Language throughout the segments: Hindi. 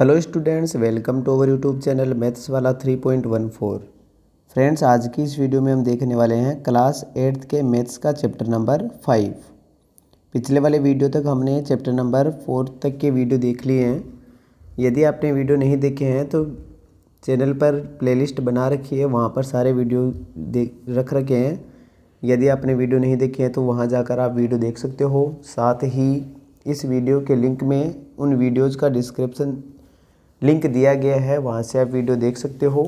Hello students, welcome to our YouTube channel maths वाला 3.14। फ्रेंड्स, आज की इस वीडियो में हम देखने वाले हैं क्लास 8th के मैथ्स का चैप्टर नंबर 5। पिछले वाले वीडियो तक हमने चैप्टर नंबर 4 तक के वीडियो देख लिए हैं। यदि आपने वीडियो नहीं देखे हैं तो चैनल पर प्लेलिस्ट बना रखी है, वहाँ पर सारे वीडियो रख रखे हैं। यदि आपने वीडियो नहीं देखे हैं तो वहाँ जाकर आप वीडियो देख सकते हो। साथ ही इस वीडियो के लिंक में उन वीडियोज़ का डिस्क्रिप्शन लिंक दिया गया है, वहाँ से आप वीडियो देख सकते हो।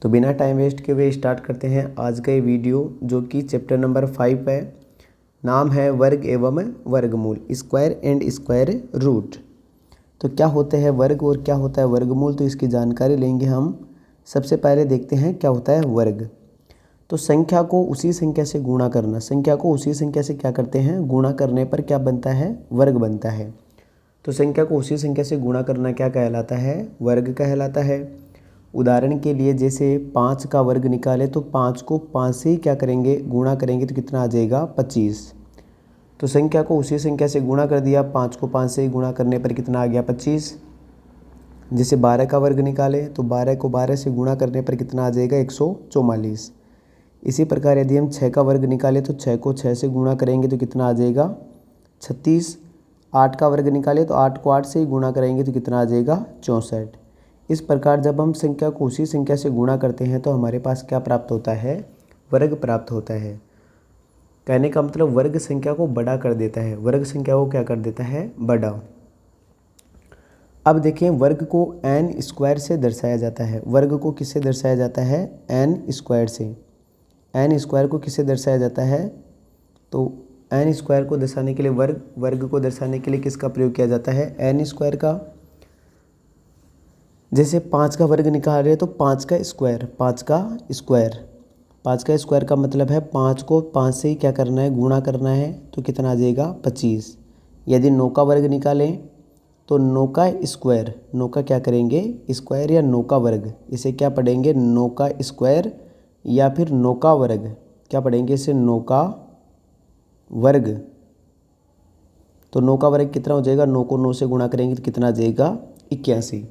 तो बिना टाइम वेस्ट के हुए स्टार्ट करते हैं आज का ये वीडियो, जो कि चैप्टर नंबर 5 है। नाम है वर्ग एवं वर्गमूल, स्क्वायर एंड स्क्वायर रूट। तो क्या होते हैं वर्ग और क्या होता है वर्गमूल, तो इसकी जानकारी लेंगे हम। सबसे पहले देखते हैं क्या होता है वर्ग। तो संख्या को उसी संख्या से गुणा करना, संख्या को उसी संख्या से क्या करते हैं, गुणा करने पर क्या बनता है, वर्ग बनता है। तो संख्या को उसी संख्या से गुणा करना क्या कहलाता है, वर्ग कहलाता है। उदाहरण के लिए जैसे 5 का वर्ग निकाले तो 5 को 5 से ही क्या करेंगे, गुणा करेंगे तो कितना आ जाएगा, 25। तो संख्या को उसी संख्या से गुणा कर दिया, 5 को 5 से ही गुणा करने पर कितना आ गया, 25। जैसे 12 का वर्ग निकाले तो 12 को 12 से गुणा करने पर कितना आ जाएगा, 144। इसी प्रकार यदि हम 6 का वर्ग निकाले तो 6 को 6 से गुणा करेंगे तो कितना आ जाएगा, 36। 8 का वर्ग निकाले तो 8 को 8 से ही गुणा करेंगे तो कितना आ जाएगा, 64। इस प्रकार जब हम संख्या को उसी संख्या से गुणा करते हैं तो हमारे पास क्या प्राप्त होता है, वर्ग प्राप्त होता है। कहने का मतलब वर्ग संख्या को बड़ा कर देता है, वर्ग संख्या को क्या कर देता है, बड़ा। अब देखें, वर्ग को n स्क्वायर से दर्शाया जाता है। वर्ग को किससे दर्शाया जाता है, n स्क्वायर से। n स्क्वायर को किससे दर्शाया जाता है, तो एन स्क्वायर को दर्शाने के लिए वर्ग को दर्शाने के लिए किसका प्रयोग किया जाता है, एन स्क्वायर का। जैसे 5 का वर्ग निकाल रहे हैं तो 5 का स्क्वायर, 5 का स्क्वायर। 5 का स्क्वायर का मतलब है 5 को 5 से ही क्या करना है, गुणा करना है, तो कितना आ जाएगा, 25। यदि 9 का वर्ग निकालें तो 9 का स्क्वायर, 9 का क्या करेंगे, स्क्वायर या 9 का वर्ग, इसे क्या पढ़ेंगे, 9 का स्क्वायर या फिर 9 का वर्ग, क्या पढ़ेंगे इसे, 9 का वर्ग। तो 9 का वर्ग कितना हो जाएगा, 9 को 9 से गुणा करेंगे तो कितना आ जाएगा, 81।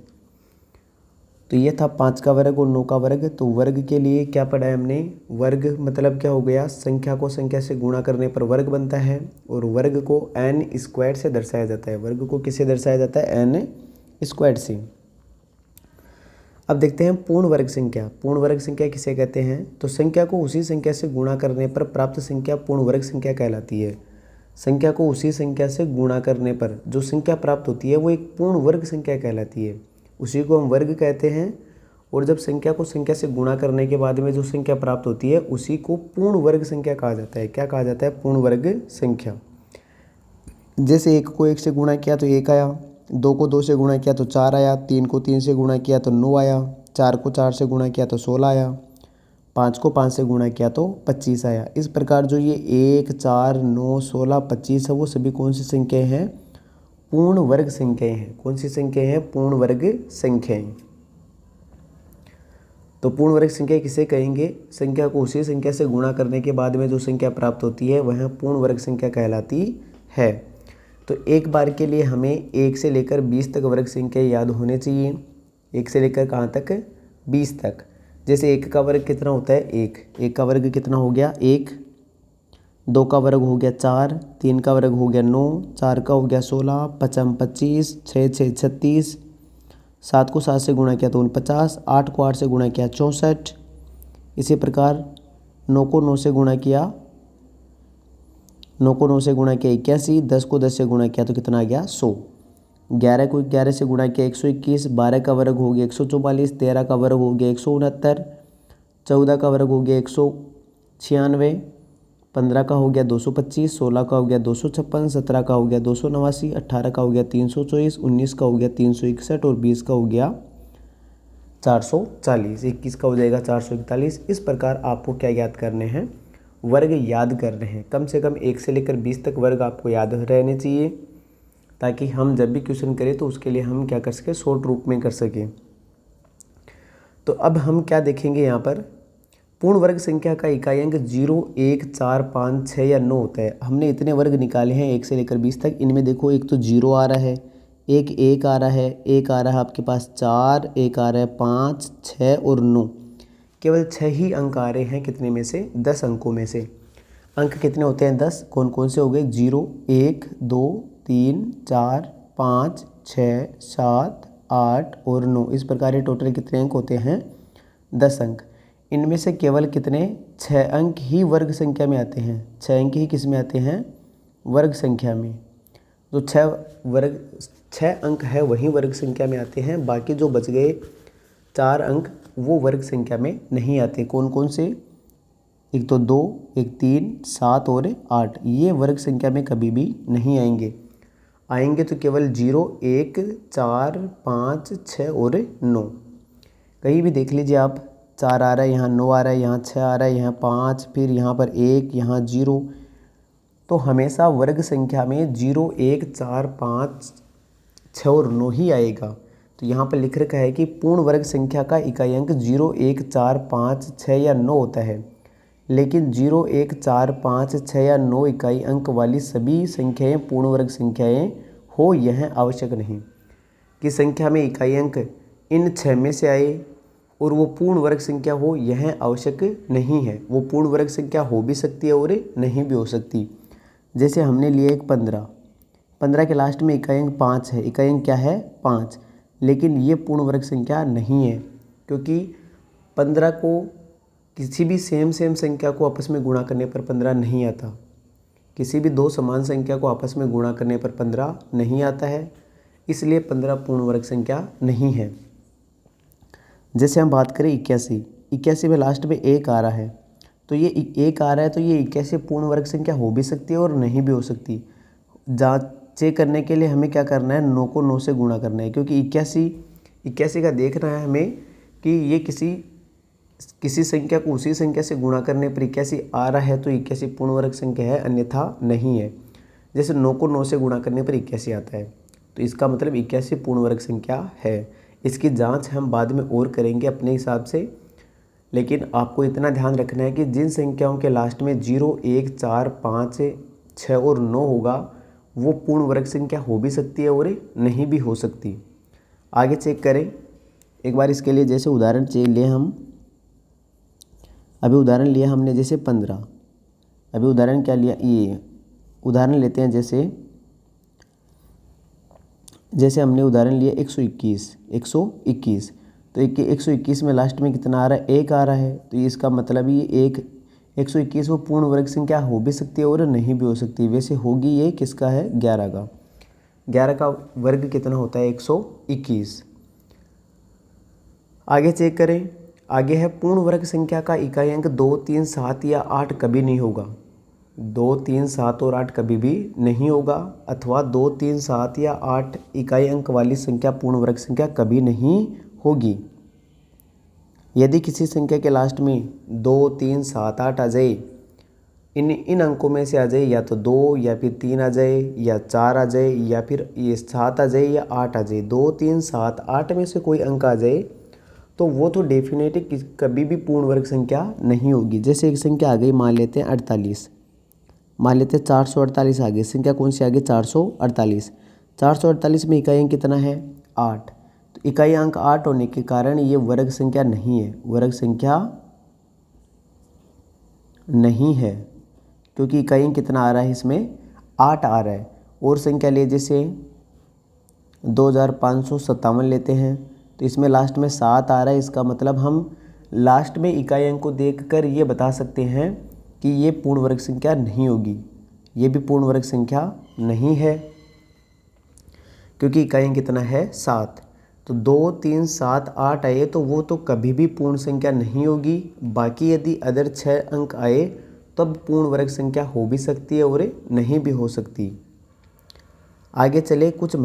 तो ये था 5 का वर्ग और 9 का वर्ग। तो वर्ग के लिए क्या पढ़ा है हमने, वर्ग मतलब क्या हो गया, संख्या को संख्या से गुणा करने पर वर्ग बनता है। और वर्ग को n स्क्वायर से दर्शाया जाता है। वर्ग को किससे दर्शाया जाता है, n स्क्वायर से। अब देखते हैं पूर्ण वर्ग संख्या। पूर्ण वर्ग संख्या किसे कहते हैं, तो संख्या को उसी संख्या से गुणा करने पर प्राप्त संख्या पूर्ण वर्ग संख्या कहलाती है। संख्या को उसी संख्या से गुणा करने पर जो संख्या प्राप्त होती है वो एक पूर्ण वर्ग संख्या कहलाती है, उसी को हम वर्ग कहते हैं। और जब संख्या को संख्या से गुणा करने के बाद में जो संख्या प्राप्त होती है उसी को पूर्ण वर्ग संख्या कहा जाता है। क्या कहा जाता है, पूर्ण वर्ग संख्या। जैसे 1 को 1 से गुणा किया तो 1 आया, 2 को 2 से गुणा किया तो 4 आया, 3 को 3 से गुणा किया तो 9 आया, 4 को 4 से गुणा किया तो 16 आया, 5 को 5 से गुणा किया तो 25 आया। इस प्रकार जो ये 1, 4, 9, 16, 25 है वो सभी कौन सी संख्याएं हैं, पूर्ण वर्ग संख्याएं हैं। कौन सी संख्याएं हैं, पूर्ण वर्ग संख्याएं। तो पूर्ण वर्ग संख्या किसे कहेंगे, संख्या को उसी संख्या से गुणा करने के बाद में जो संख्या प्राप्त होती है वह पूर्ण वर्ग संख्या कहलाती है। तो एक बार के लिए हमें 1 से लेकर 20 तक वर्ग संख्या याद होने चाहिए। 1 से लेकर कहाँ तक, 20 तक। जैसे 1 का वर्ग कितना होता है, 1 का वर्ग कितना हो गया, 1। 2 का वर्ग हो गया 4, 3 का वर्ग हो गया 9, 4 का हो गया 16, 5 25, 6 6 36, 7 को 7 से गुणा किया तो 49, 8 को 8 से गुणा किया 64। इसी प्रकार 9 को 9 से गुणा किया, 9 को 9 से गुणा किया 81, 10 को 10 से गुणा किया तो कितना आ गया, 100। 11 को 11 से गुणा किया 121, 12 का वर्ग हो गया 144, 13 का वर्ग हो गया 169, 14 का वर्ग हो गया 196, 15 का हो गया 225, 16 का हो गया 256, 17 का हो गया 289, 18 का हो गया 324, 19 का हो गया 361 और 20 का हो गया 440, 21 का हो जाएगा 441। इस प्रकार आपको क्या याद करने हैं, वर्ग याद करने हैं। कम से कम 1 से लेकर 20 तक वर्ग आपको याद रहने चाहिए, ताकि हम जब भी क्वेश्चन करें तो उसके लिए हम क्या कर सकें, शॉर्ट रूप में कर सकें। तो अब हम क्या देखेंगे, यहाँ पर पूर्ण वर्ग संख्या का इकाई अंक 0, 1, 4, 5, 6 या 9 होता है। हमने इतने वर्ग निकाले हैं 1 से लेकर 20 तक। इनमें देखो, एक तो 0 आ रहा है, एक एक आ रहा है, एक आ रहा है आपके पास 4, एक आ रहा है 5, 6 और 9। केवल 6 ही अंक आ रहे हैं कितने में से, 10 अंकों में से। अंक कितने होते हैं 10, कौन कौन से हो गए, 0, 1, 2, 3, 4, 5, 6, 7, 8 और 9। इस प्रकार ये टोटल कितने अंक होते हैं, 10 अंक। इनमें से केवल कितने, 6 अंक ही वर्ग संख्या में आते हैं। 6 अंक ही किस में आते हैं, वर्ग संख्या में। तो 6 अंक है वही वर्ग संख्या में आते हैं। बाकी जो बच गए 4 अंक वो वर्ग संख्या में नहीं आते। कौन कौन से, एक तो 2, एक 3, 7 और 8, ये वर्ग संख्या में कभी भी नहीं आएंगे। आएंगे तो केवल 0, 1, 4, 5, 6 और 9। कहीं भी देख लीजिए आप, 4 आ रहा है, यहाँ 9 आ रहा है, यहाँ 6 आ रहा है, यहाँ 5, फिर यहाँ पर 1, यहाँ 0। तो हमेशा वर्ग संख्या में 0, 1, 4, 5, 6 और 9 ही आएगा। तो यहाँ पर लिख रखा है कि पूर्ण वर्ग संख्या का इकाई अंक 0, 1, 4, 5, 6 या 9 होता है। लेकिन 0, 1, 4, 5, 6 या 9 इकाई अंक वाली सभी संख्याएं पूर्ण वर्ग संख्याएं हो, यह आवश्यक नहीं कि संख्या में इकाई अंक इन 6 में से आए और वो पूर्ण वर्ग संख्या हो, यह आवश्यक नहीं है। वो पूर्ण वर्ग संख्या हो भी सकती है और नहीं भी हो सकती। जैसे हमने लिए एक 15 के लास्ट में इकाई अंक 5 है। इकाई अंक क्या है, 5, लेकिन ये पूर्ण वर्ग संख्या नहीं है, क्योंकि 15 को किसी भी सेम संख्या को आपस में गुणा करने पर 15 नहीं आता। किसी भी दो समान संख्या को आपस में गुणा करने पर 15 नहीं आता है, इसलिए 15 पूर्ण वर्ग संख्या नहीं है। जैसे हम बात करें 81 में लास्ट में 1 आ रहा है, तो ये 1 आ रहा है, तो ये 81 पूर्ण वर्ग संख्या हो भी सकती है और नहीं भी हो सकती। जांच करने के लिए हमें क्या करना है, 9 को 9 से गुणा करना है, क्योंकि 81 का देखना है हमें कि ये किसी संख्या को उसी संख्या से गुणा करने पर 81 आ रहा है तो 81 पूर्ण वर्ग संख्या है, अन्यथा नहीं है। जैसे 9 को 9 से गुणा करने पर 81 आता है, तो इसका मतलब 81 पूर्ण वर्ग संख्या है। इसकी जांच हम बाद में और करेंगे अपने हिसाब से, लेकिन आपको इतना ध्यान रखना है कि जिन संख्याओं के लास्ट में 0, 1, 4, 5, 6 और 9 होगा वो पूर्ण वर्ग संख्या हो भी सकती है और नहीं भी हो सकती। आगे चेक करें एक बार इसके लिए। जैसे उदाहरण लिए हम, अभी उदाहरण लिया हमने जैसे 15। अभी उदाहरण क्या लिया, ये उदाहरण लेते हैं। जैसे हमने उदाहरण लिया 121। तो 121 में लास्ट में कितना आ रहा है, 1 आ रहा है, तो इसका मतलब ये 121 वो पूर्ण वर्ग संख्या हो भी सकती है और नहीं भी हो सकती। वैसे होगी ये किसका है, 11 का। 11 का वर्ग कितना होता है, 121। आगे चेक करें। आगे है पूर्ण वर्ग संख्या का इकाई अंक 2, 3, 7 या 8 कभी नहीं होगा। 2, 3, 7 और 8 कभी भी नहीं होगा, अथवा 2, 3, 7 या 8 इकाई अंक वाली संख्या पूर्ण वर्ग संख्या कभी नहीं होगी। यदि किसी संख्या के लास्ट में 2, 3, 7, 8 आ जाए, इन अंकों में से आ जाए, या तो 2 या फिर 3 आ जाए, या 4 आ जाए, या फिर ये 7 आ जाए या 8 आ जाए, 2, 3, 7, 8 में से कोई अंक आ जाए तो वो तो डेफिनेटली कभी भी पूर्ण वर्ग संख्या नहीं होगी। जैसे एक संख्या आ गई, मान लेते हैं 48, मान लेते हैं 448 आ गई। संख्या कौन सी आ गई, 448। 448 में इकाई अंक कितना है, 8। तो इकाई अंक 8 होने के कारण ये वर्ग संख्या नहीं है, वर्ग संख्या नहीं है, क्योंकि इकाई अंक कितना आ रहा है, इसमें 8 आ रहा है। और संख्या ले जैसे 2557 लेते हैं, तो इसमें लास्ट में 7 आ रहा है। इसका मतलब हम लास्ट में इकाई अंक को देखकर ये बता सकते हैं कि ये पूर्ण वर्ग संख्या नहीं होगी, ये भी पूर्ण वर्ग संख्या नहीं है, क्योंकि इकाई अंक कितना है, 7। तो 2, 3, 7, 8 आए तो वो तो कभी भी पूर्ण संख्या नहीं होगी। बाकी यदि अदर 6 अंक आए तब पूर्ण वर्ग संख्या हो भी सकती है और नहीं भी हो सकती। आगे चले कुछ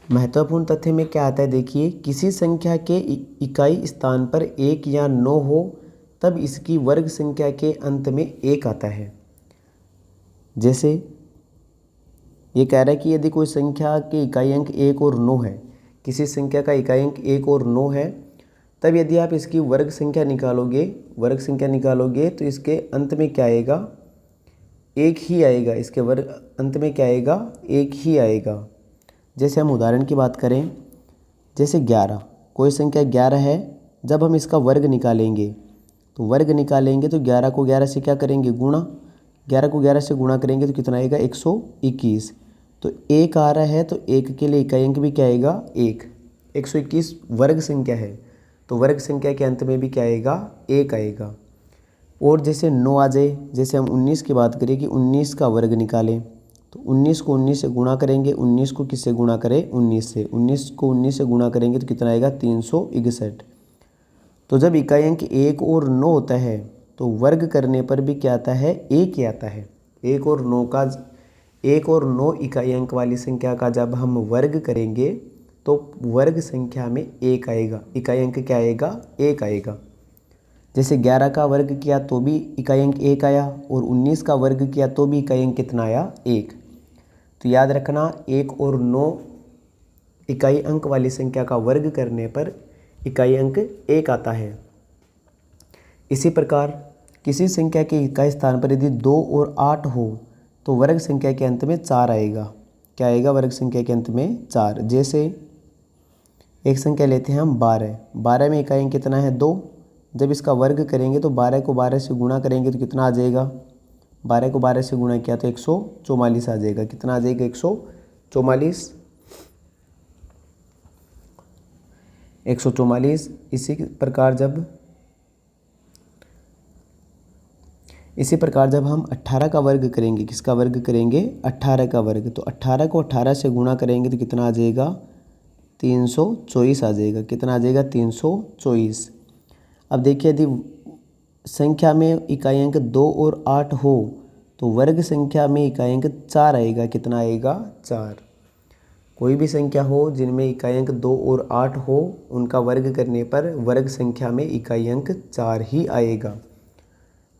महत्वपूर्ण तथ्य में क्या आता है, देखिए। किसी संख्या के इकाई स्थान पर 1 या 9 हो तब इसकी वर्ग संख्या के अंत में 1 आता है। जैसे ये कह रहा है कि यदि कोई संख्या के इकाई अंक 1 और 9 है, किसी संख्या का इकाई अंक 1 और 9 है, तब यदि आप इसकी वर्ग संख्या निकालोगे तो इसके अंत में क्या आएगा, एक ही आएगा, इसके वर्ग अंत में क्या आएगा, एक ही आएगा। जैसे हम उदाहरण की बात करें, जैसे 11, कोई संख्या 11 है, जब हम इसका वर्ग निकालेंगे तो 11 को 11 से क्या करेंगे, गुणा। 11 को 11 से गुणा करेंगे तो कितना आएगा, 121। तो एक आ रहा है तो एक के लिए इकाई अंक भी क्या आएगा, 121 वर्ग संख्या है, तो वर्ग संख्या के अंत में भी क्या आएगा, 1 आएगा। और जैसे 9 आ जाए, जैसे हम 19 की बात करें कि 19 का वर्ग निकालें, तो 19 को 19 से गुणा करेंगे, 19 को किससे गुणा करें, 19 से, 19 को 19 से गुणा करेंगे तो कितना आएगा, 361। तो जब इकाई अंक 1 और 9 होता है तो वर्ग करने पर भी क्या आता है, 1 ही आता है। 1 और 9 इकाई अंक वाली संख्या का जब हम वर्ग करेंगे तो वर्ग संख्या में 1 आएगा, इकाई अंक क्या आएगा, 1 आएगा। जैसे 11 का वर्ग किया तो भी इकाई अंक 1 आया, और 19 का वर्ग किया तो भी इकाई अंक कितना आया, 1। तो याद रखना, 1 और 9 इकाई अंक वाली संख्या का वर्ग करने पर इकाई अंक 1 आता है। इसी प्रकार किसी संख्या के इकाई स्थान पर यदि 2 और 8 हो तो वर्ग संख्या के अंत में 4 आएगा। क्या आएगा, वर्ग संख्या के अंत में 4। जैसे एक संख्या लेते हैं हम 12 में इकाई अंक कितना है, 2। जब इसका वर्ग करेंगे तो 12 को 12 से गुणा करेंगे तो कितना आ जाएगा, 12 को 12 से गुणा किया तो 144 आ जाएगा। कितना आ जाएगा, 144। इसी प्रकार जब हम 18 का वर्ग करेंगे, किसका वर्ग करेंगे, 18 का वर्ग, तो 18 को 18 से गुणा करेंगे तो कितना आ जाएगा, 324 आ जाएगा। कितना आ जाएगा, 324। अब देखिए, यदि संख्या में इकाई अंक 2 और 8 हो तो वर्ग संख्या में इकाई अंक 4 आएगा। कितना आएगा, 4। कोई भी संख्या हो जिनमें इकाई अंक 2 और 8 हो, उनका वर्ग करने पर वर्ग संख्या में इकाई अंक 4 ही आएगा।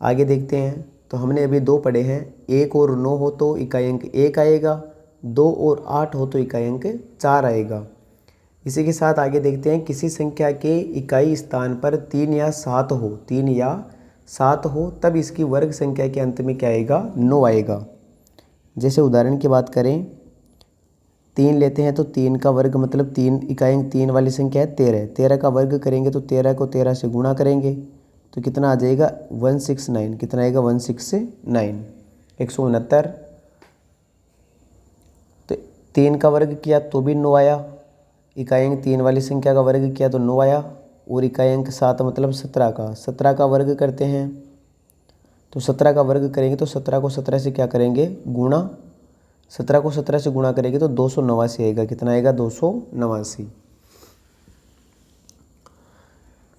आगे देखते हैं, तो हमने अभी 2 पढ़े हैं। 1 और 9 हो तो इकाई अंक 1 आएगा, 2 और 8 हो तो इकाई अंक 4 आएगा। इसी के साथ आगे देखते हैं, किसी संख्या के इकाई स्थान पर 3 या 7 हो तब इसकी वर्ग संख्या के अंत में क्या आएगा, 9 आएगा। जैसे उदाहरण की बात करें, 3 लेते हैं तो 3 का वर्ग मतलब 3 इकाई अंक 3 वाली संख्या है 13। 13 का वर्ग करेंगे तो 13 को 13 से गुणा करेंगे तो कितना आ जाएगा, 169। कितना आएगा, 169, 169। तो 3 का वर्ग किया तो भी 9 आया, इकाई अंक 3 वाली संख्या का वर्ग किया तो 9 आया, और इकाई अंक 7 मतलब 17 का वर्ग करते हैं तो 17 का वर्ग करेंगे तो 17 को 17 से क्या करेंगे, गुणा। 17 को 17 से गुणा करेंगे तो 289 आएगा। कितना आएगा, 289।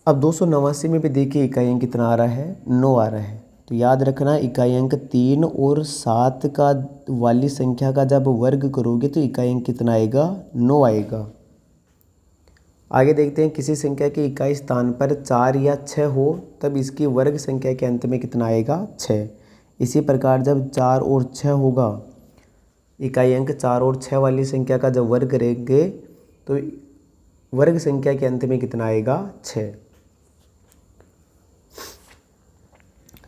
अब 289 में भी देखिए इकाई अंक कितना आ रहा है, 9 आ रहा है। तो याद रखना, इकाई अंक 3 और 7 का वाली संख्या का जब वर्ग करोगे तो इकाई अंक कितना आएगा, 9 आएगा। आगे देखते हैं, किसी संख्या के इकाई स्थान पर 4 या 6 हो तब इसकी वर्ग संख्या के अंत में कितना आएगा, 6। इसी प्रकार जब 4 और 6 होगा, इकाई अंक 4 और 6 वाली संख्या का जब वर्ग करेंगे तो वर्ग संख्या के अंत में कितना आएगा, 6।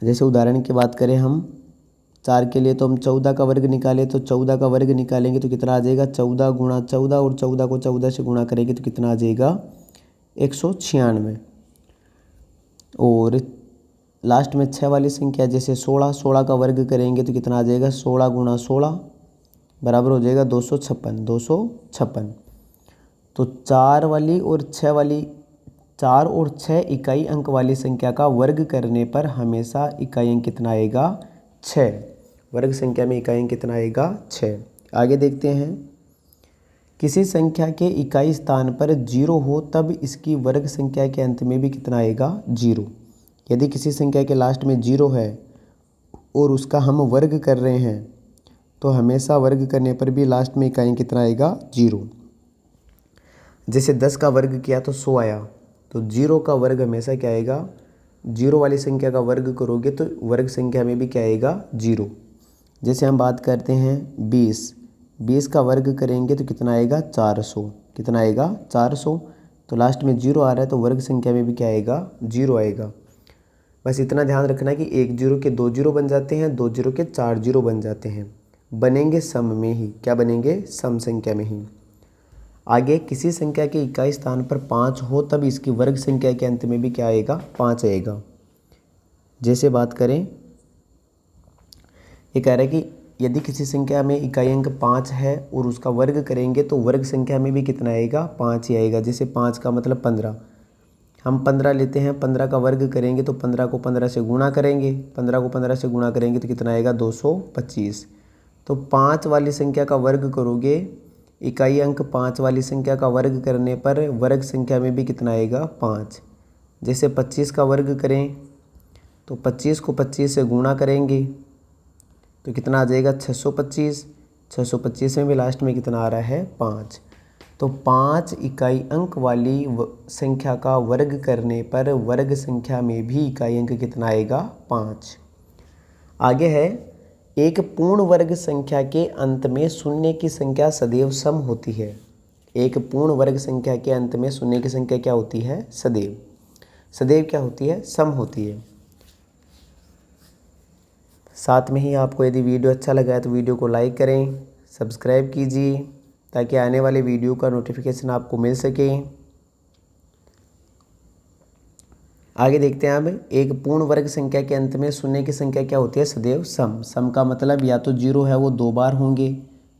जैसे उदाहरण की बात करें हम 4 के लिए, तो हम 14 का वर्ग निकालें तो 14 का वर्ग निकालेंगे तो कितना आ जाएगा, 14 गुणा 14, और 14 को 14 से गुणा करेंगे तो कितना आ जाएगा, 196। और लास्ट में 6 वाली संख्या जैसे 16 का वर्ग करेंगे तो कितना आ जाएगा, 16 गुणा 16 बराबर हो जाएगा 256। तो 4 और 6 इकाई अंक वाली संख्या का वर्ग करने पर हमेशा इकाई अंक कितना आएगा, 6। वर्ग संख्या में इकाई अंक कितना आएगा, 6। आगे देखते हैं, किसी संख्या के इकाई स्थान पर 0 हो तब इसकी वर्ग संख्या के अंत में भी कितना आएगा, 0। यदि किसी संख्या के लास्ट में 0 है और उसका हम वर्ग कर रहे हैं तो हमेशा वर्ग करने पर भी लास्ट में इकाई अंक कितना आएगा, 0। जैसे 10 का वर्ग किया तो 100 आया, तो 0 का वर्ग हमेशा क्या आएगा, 0 वाली संख्या का वर्ग करोगे तो वर्ग संख्या में भी क्या आएगा, 0। जैसे हम बात करते हैं 20 का वर्ग करेंगे तो कितना आएगा, 400। कितना आएगा, 400। तो लास्ट में 0 आ रहा है तो वर्ग संख्या में भी क्या आएगा, 0 आएगा। बस इतना ध्यान रखना कि एक जीरो के 2 जीरो बन जाते हैं, 2 जीरो के 4 जीरो बन जाते हैं, बनेंगे सम में ही। क्या बनेंगे? सम संख्या में ही। आगे किसी संख्या के इकाई स्थान पर 5 हो तब इसकी वर्ग संख्या के अंत में भी क्या आएगा? 5 आएगा। जैसे बात करें, ये कह रहा है कि यदि किसी संख्या में इकाई अंक 5 है और उसका वर्ग करेंगे तो वर्ग संख्या में भी कितना आएगा? 5 ही आएगा। जैसे 5 का मतलब 15, हम 15 लेते हैं, 15 का वर्ग करेंगे तो 15 को 15 से गुणा करेंगे, 15 को 15 से गुणा करेंगे तो कितना आएगा? 225। तो 5 वाली संख्या का वर्ग करोगे, इकाई अंक 5 वाली संख्या का वर्ग करने पर वर्ग संख्या में भी कितना आएगा? 5। जैसे 25 का वर्ग करें तो 25 को 25 से गुणा करेंगे तो कितना आ जाएगा? 625। 625 में भी लास्ट में कितना आ रहा है? 5। तो 5 इकाई अंक वाली संख्या का वर्ग करने पर वर्ग संख्या में भी इकाई अंक कितना आएगा? 5। आगे है, एक पूर्ण वर्ग संख्या के अंत में शून्य की संख्या सदैव सम होती है। एक पूर्ण वर्ग संख्या के अंत में शून्य की संख्या क्या होती है? सदैव। सदैव क्या होती है? सम होती है। साथ में ही आपको यदि वीडियो अच्छा लगा है तो वीडियो को लाइक करें, सब्सक्राइब कीजिए ताकि आने वाले वीडियो का नोटिफिकेशन आपको मिल सके। आगे देखते हैं अब, एक पूर्ण वर्ग संख्या के अंत में शून्य की संख्या क्या होती है? सदैव सम। सम का मतलब या तो जीरो है वो 2 बार होंगे,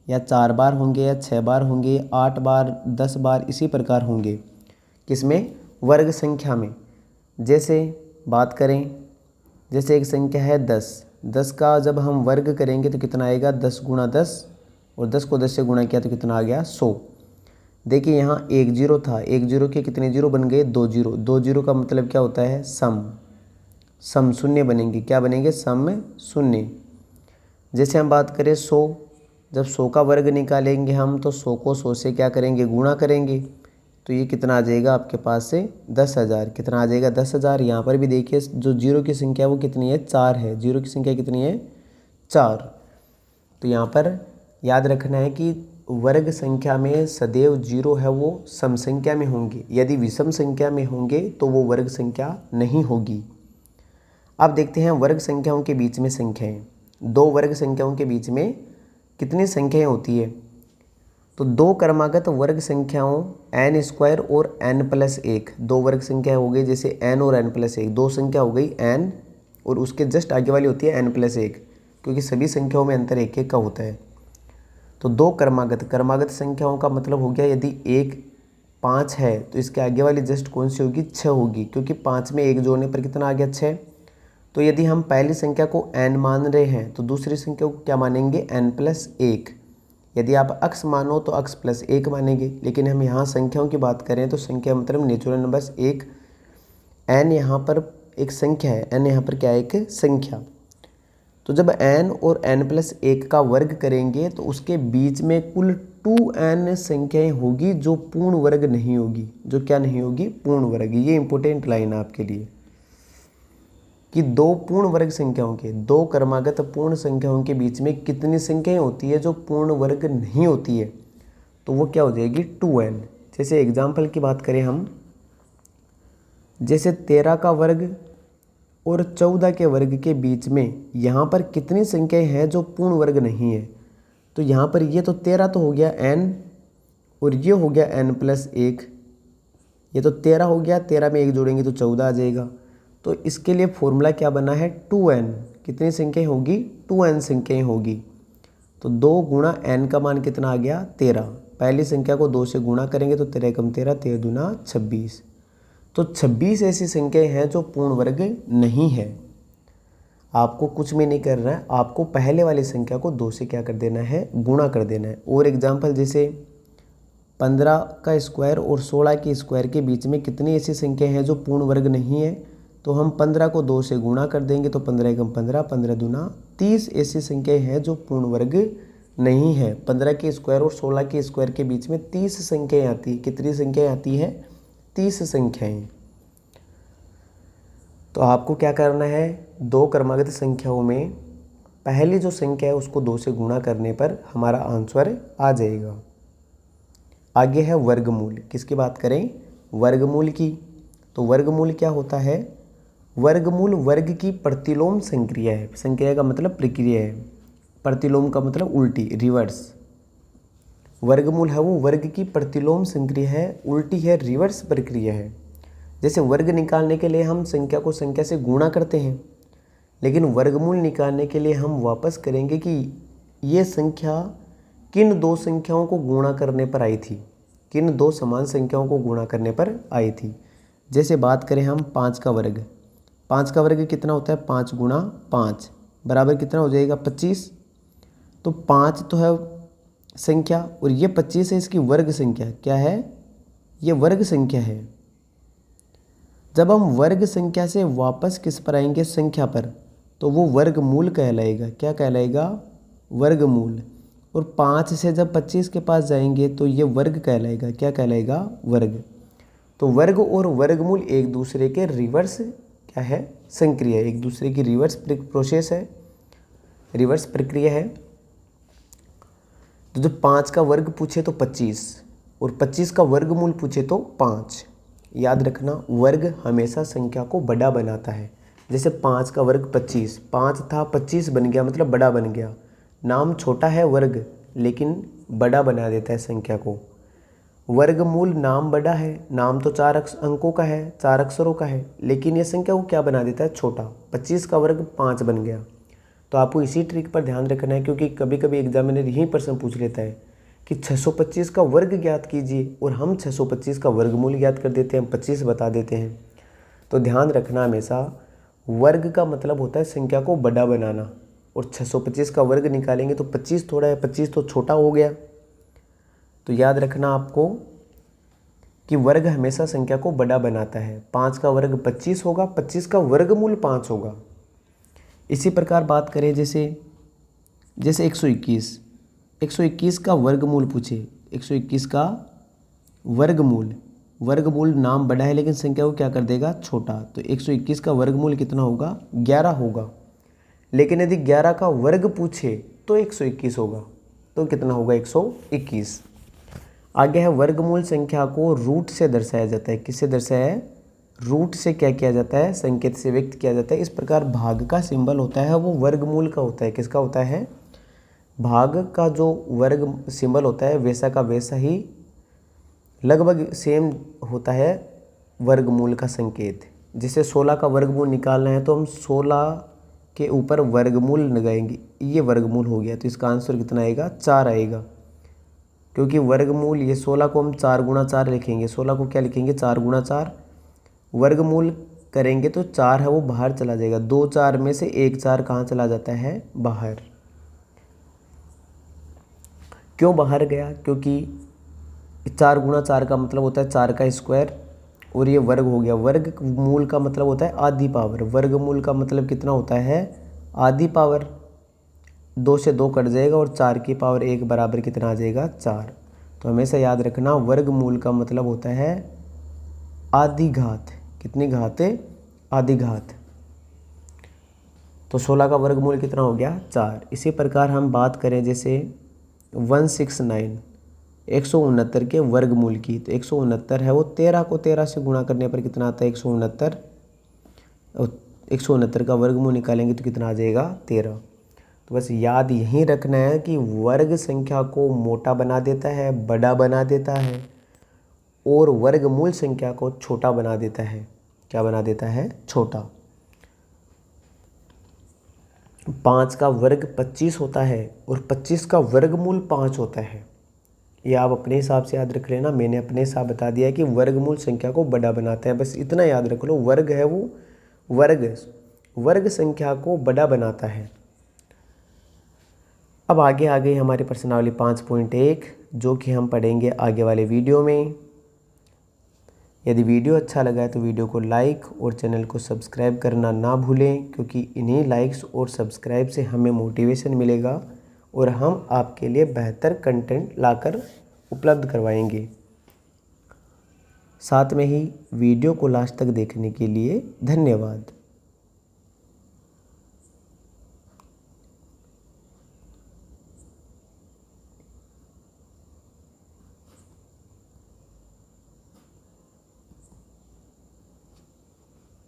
या 4 बार होंगे, या 6 बार होंगे, 8 बार, 10 बार, इसी प्रकार होंगे। किसमें? वर्ग संख्या में। जैसे बात करें, जैसे एक संख्या है 10, 10 का जब हम वर्ग करेंगे तो कितना आएगा? 10 गुणा 10, और 10 को 10 से गुणा किया तो कितना आ गया? 100। देखिए यहाँ एक जीरो था, एक जीरो के कितने जीरो बन गए? 2 जीरो। 2 जीरो का मतलब क्या होता है? सम। सम शून्य बनेंगे। क्या बनेंगे? सम शून्य। जैसे हम बात करें 100, जब 100 का वर्ग निकालेंगे हम तो 100 को 100 से क्या करेंगे? गुणा करेंगे तो ये कितना आ जाएगा आपके पास से? 10,000। कितना आ जाएगा? 10,000। यहाँ पर भी देखिए जो जीरो की संख्या वो कितनी है? 4 है। जीरो की संख्या कितनी है? 4। तो यहाँ पर याद रखना है कि वर्ग संख्या में सदैव जीरो है वो सम संख्या में होंगे, यदि विषम संख्या में होंगे तो वो वर्ग संख्या नहीं होगी। अब देखते हैं वर्ग संख्याओं के बीच में संख्याएं। दो वर्ग संख्याओं के बीच में कितनी संख्याएं होती है? तो दो क्रमागत वर्ग संख्याओं n² और n+1, दो वर्ग संख्या हो गई। जैसे n और n+1, दो संख्या हो गई n, और उसके जस्ट आगे वाली होती है n+1, क्योंकि सभी संख्याओं में अंतर एक एक का होता है। तो दो क्रमागत संख्याओं का मतलब हो गया, यदि एक 5 है तो इसके आगे वाली जस्ट कौन सी होगी? 6 होगी, क्योंकि 5 में 1 जोड़ने पर कितना आ गया? 6। तो यदि हम पहली संख्या को n मान रहे हैं तो दूसरी संख्या को क्या मानेंगे? n+1। यदि आप अक्स मानो तो अक्स +1 मानेंगे, लेकिन हम यहाँ संख्याओं की बात करें तो संख्या मतलब नेचुरल नंबर्स। एक n यहाँ पर एक संख्या है, n यहाँ पर क्या है? एक संख्या। तो जब n और n+1 का वर्ग करेंगे तो उसके बीच में कुल 2n संख्याएं होगी जो पूर्ण वर्ग नहीं होगी। जो क्या नहीं होगी? पूर्ण वर्ग। ये इंपॉर्टेंट लाइन है आपके लिए कि दो पूर्ण वर्ग संख्याओं के, दो क्रमागत पूर्ण संख्याओं के बीच में कितनी संख्याएं होती है जो पूर्ण वर्ग नहीं होती है? तो वो क्या हो जाएगी? 2n। जैसे एग्जाम्पल की बात करें हम, जैसे 13 का वर्ग और 14 के वर्ग के बीच में यहाँ पर कितनी संख्याएं हैं जो पूर्ण वर्ग नहीं है? तो यहाँ पर ये तो 13 तो हो गया n, और ये हो गया n+1। ये तो 13 हो गया, 13 में 1 जोड़ेंगे तो 14 आ जाएगा। तो इसके लिए फॉर्मूला क्या बना है? 2n। कितनी संख्याएं होगी? 2n संख्याएं होगी। तो 2 गुणा n का मान कितना आ गया? 13। पहली संख्या को 2 से गुणा करेंगे तो 13 कम 13, 13 दूना 26। तो 26 ऐसी संख्याएं हैं जो पूर्ण वर्ग नहीं है। आपको कुछ भी नहीं करना है, आपको पहले वाली संख्या को 2 से क्या कर देना है? गुणा कर देना है। और एग्जाम्पल, जैसे 15 का स्क्वायर और 16 के स्क्वायर के बीच में कितनी ऐसी संख्या हैं जो पूर्ण वर्ग नहीं है? तो हम 15 को 2 से गुणा कर देंगे तो 15 कम 15, 15 दूना 30 ऐसी संख्याएं हैं जो पूर्ण वर्ग नहीं है। 15 के स्क्वायर और 16 के स्क्वायर के बीच में 30 संख्याएं आती है। कितनी संख्याएं आती है? 30 संख्याएं। तो आपको क्या करना है? दो क्रमागत संख्याओं में पहली जो संख्या है उसको 2 से गुणा करने पर हमारा आंसर आ जाएगा। आगे है वर्गमूल। किसकी बात करें? वर्गमूल की। तो वर्गमूल क्या होता है? वर्गमूल वर्ग की प्रतिलोम संक्रिया है। संक्रिया का मतलब प्रक्रिया है, प्रतिलोम का मतलब उल्टी, रिवर्स। वर्गमूल है वो वर्ग की प्रतिलोम संक्रिया है, उल्टी है, रिवर्स प्रक्रिया है। जैसे वर्ग निकालने के लिए हम संख्या को संख्या से गुणा करते हैं, लेकिन वर्गमूल निकालने के लिए हम वापस करेंगे कि ये संख्या किन दो संख्याओं को गुणा करने पर आई थी, किन दो समान संख्याओं को गुणा करने पर आई थी। जैसे बात करें हम 5 का वर्ग, 5 का वर्ग कितना होता है, 5 गुणा 5 बराबर कितना हो जाएगा, 25। तो 5 तो है संख्या और ये 25 है इसकी वर्ग संख्या। क्या है, ये वर्ग संख्या है। जब हम वर्ग संख्या से वापस किस पर आएंगे, संख्या पर, तो वो वर्गमूल कहलाएगा। क्या कहलाएगा, वर्गमूल। और 5 से जब 25 के पास जाएंगे तो ये वर्ग कहलाएगा। क्या कहलाएगा, वर्ग। तो वर्ग और वर्गमूल एक दूसरे के रिवर्स क्या है, संक्रिया, एक दूसरे की रिवर्स प्रोसेस है, रिवर्स प्रक्रिया है। तो जब 5 का वर्ग पूछे तो 25 और 25 का वर्गमूल पूछे तो 5। याद रखना, वर्ग हमेशा संख्या को बड़ा बनाता है। जैसे 5 का वर्ग 25, 5 था 25 बन गया, मतलब बड़ा बन गया। नाम छोटा है वर्ग, लेकिन बड़ा बना देता है संख्या को। वर्गमूल नाम बड़ा है, नाम तो 4 अंकों का है, 4 अक्षरों का है, लेकिन ये संख्या को क्या बना देता है, छोटा। 25 का वर्ग 5 बन गया। तो आपको इसी ट्रिक पर ध्यान रखना है, क्योंकि कभी कभी एग्जामिनर यही प्रश्न पूछ लेता है कि 625 का वर्ग ज्ञात कीजिए, और हम 625 का वर्गमूल ज्ञात कर देते हैं, हम 25 बता देते हैं। तो ध्यान रखना, हमेशा वर्ग का मतलब होता है संख्या को बड़ा बनाना, और 625 का वर्ग निकालेंगे तो 25 थोड़ा है, 25 तो छोटा हो गया। तो याद रखना आपको कि वर्ग हमेशा संख्या को बड़ा बनाता है। 5 का वर्ग 25 होगा, 25 का वर्गमूल 5 होगा। इसी प्रकार बात करें जैसे 121 का वर्गमूल पूछे, 121 का वर्गमूल, वर्गमूल नाम बड़ा है लेकिन संख्या को क्या कर देगा, छोटा। तो 121 का वर्गमूल कितना होगा, 11 होगा। लेकिन यदि 11 का वर्ग पूछे तो 121 होगा, तो कितना होगा, 121। आगे है वर्गमूल संख्या को रूट से दर्शाया जाता है। किससे दर्शाया है, रूट से क्या किया जाता है, संकेत से व्यक्त किया जाता है। इस प्रकार भाग का सिंबल होता है वो वर्गमूल का होता है। किसका होता है, भाग का जो वर्ग सिंबल होता है वैसा का वैसा ही लगभग सेम होता है वर्गमूल का संकेत। जैसे 16 का वर्गमूल निकालना है तो हम 16 के ऊपर वर्गमूल लगाएंगे, ये वर्गमूल हो गया। तो इसका आंसर कितना आएगा, 4 आएगा, क्योंकि वर्गमूल ये 16 को हम 4 गुणा 4 लिखेंगे। 16 को क्या लिखेंगे, 4 गुणा 4। वर्गमूल करेंगे तो 4 है वो बाहर चला जाएगा। 2 4 में से 1 4 कहाँ चला जाता है, बाहर। क्यों बाहर गया, क्योंकि 4 गुणा 4 का मतलब होता है 4 का स्क्वायर, और ये वर्ग हो गया। वर्ग मूल का मतलब होता है आधी पावर। वर्गमूल का मतलब कितना होता है, आधी पावर। 2 से 2 कट जाएगा और 4 की पावर 1 बराबर कितना आ जाएगा, 4। तो हमेशा याद रखना, वर्गमूल का मतलब होता है आधी घात। कितनी घात है, आधी घात। तो 16 का वर्गमूल कितना हो गया, 4। इसी प्रकार हम बात करें जैसे 169 के वर्गमूल की, तो 169 है वो 13 को 13 से गुणा करने पर कितना आता है, 169। 169 का वर्गमूल निकालेंगे तो कितना आ जाएगा, 13। तो बस याद यही रखना है कि वर्ग संख्या को मोटा बना देता है, बड़ा बना देता है, और वर्गमूल संख्या को छोटा बना देता है। क्या बना देता है, छोटा। 5 का वर्ग 25 होता है और 25 का वर्गमूल 5 होता है। ये आप अपने हिसाब से याद रख लेना। मैंने अपने हिसाब बता दिया कि वर्गमूल संख्या को बड़ा बनाता है, बस इतना याद रख लो। वर्ग है वो वर्ग संख्या को बड़ा बनाता है। अब आगे आ गई हमारी प्रश्नावली 5.1, जो कि हम पढ़ेंगे आगे वाले वीडियो में। यदि वीडियो अच्छा लगा है तो वीडियो को लाइक और चैनल को सब्सक्राइब करना ना भूलें, क्योंकि इन्हीं लाइक्स और सब्सक्राइब से हमें मोटिवेशन मिलेगा और हम आपके लिए बेहतर कंटेंट लाकर उपलब्ध करवाएंगे। साथ में ही वीडियो को लास्ट तक देखने के लिए धन्यवाद।